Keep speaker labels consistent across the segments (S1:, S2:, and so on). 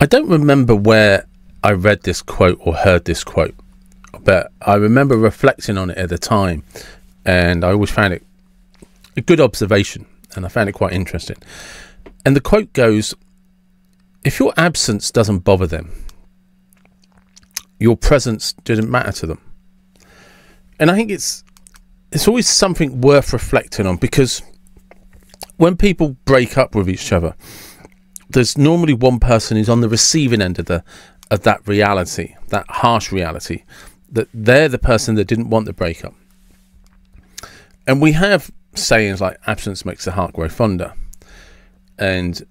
S1: I don't remember where I read this quote or heard this quote, but I remember reflecting on it at the time, and I always found it a good observation, and I found it quite interesting. And the quote goes, if your absence doesn't bother them, your presence didn't matter to them. And I think it's always something worth reflecting on, because when people break up with each other, there's normally one person who's on the receiving end of that reality, that harsh reality, that they're the person that didn't want the breakup. And we have sayings like absence makes the heart grow fonder. And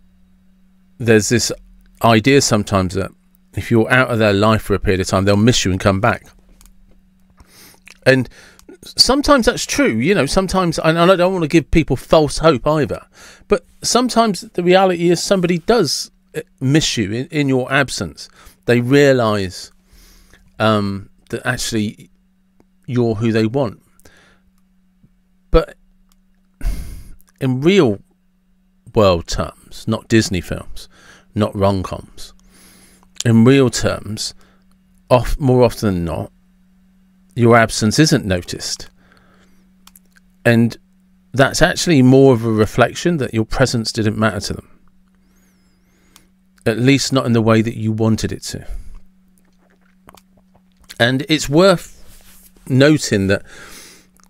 S1: there's this idea sometimes that if you're out of their life for a period of time, they'll miss you and come back. And sometimes that's true, you know, sometimes, and I don't want to give people false hope either, but sometimes the reality is somebody does miss you in your absence. They realise that actually you're who they want. But in real world terms, not Disney films, not rom-coms, in real terms, more often than not, your absence isn't noticed. And that's actually more of a reflection that your presence didn't matter to them. At least not in the way that you wanted it to. And it's worth noting that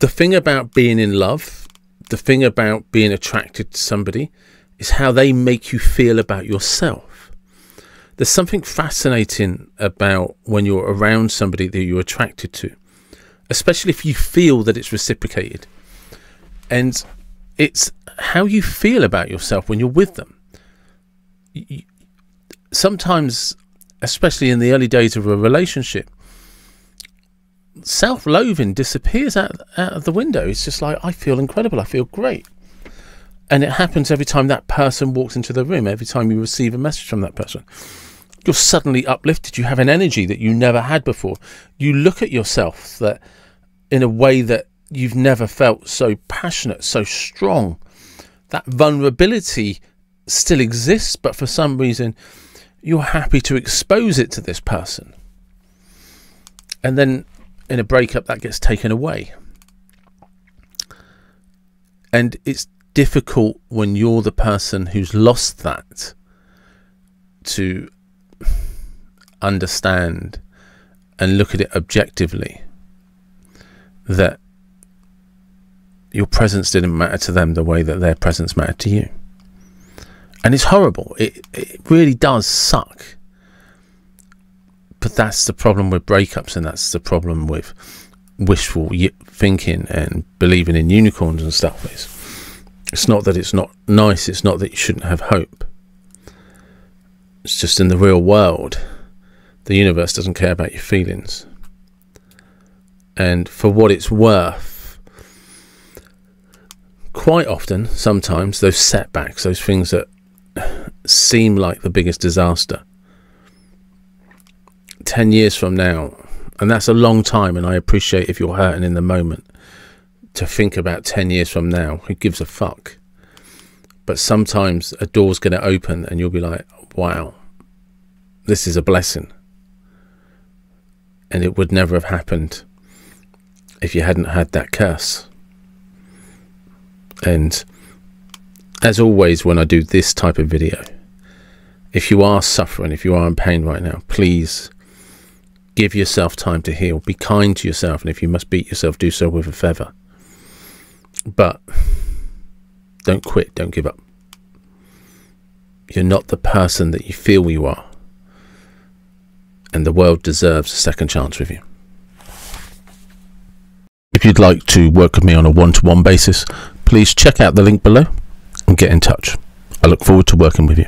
S1: the thing about being in love, the thing about being attracted to somebody, is how they make you feel about yourself. There's something fascinating about when you're around somebody that you're attracted to, especially if you feel that it's reciprocated. And it's how you feel about yourself when you're with them. Sometimes, especially in the early days of a relationship, self-loathing disappears out of the window. It's just like, I feel incredible, I feel great. And it happens every time that person walks into the room, every time you receive a message from that person. You're suddenly uplifted. You have an energy that you never had before. You look at yourself that in a way that you've never felt, so passionate, so strong. That vulnerability still exists, but for some reason you're happy to expose it to this person. And then in a breakup that gets taken away. And it's difficult when you're the person who's lost that to understand and look at it objectively, that your presence didn't matter to them the way that their presence mattered to you. And it's horrible. It really does suck. But that's the problem with breakups, and that's the problem with wishful thinking and believing in unicorns and stuff. It's not that it's not nice, it's not that you shouldn't have hope. It's just in the real world, the universe doesn't care about your feelings. And for what it's worth, quite often, sometimes, those setbacks, those things that seem like the biggest disaster, 10 years from now, and that's a long time, and I appreciate if you're hurting in the moment, to think about 10 years from now, who gives a fuck? But sometimes a door's going to open and you'll be like, wow, this is a blessing. And it would never have happened if you hadn't had that curse. And as always, when I do this type of video, if you are suffering, if you are in pain right now, please give yourself time to heal. Be kind to yourself, and if you must beat yourself, do so with a feather. But don't quit, don't give up. You're not the person that you feel you are, and the world deserves a second chance with you. If you'd like to work with me on a one-to-one basis, please check out the link below and get in touch. I look forward to working with you.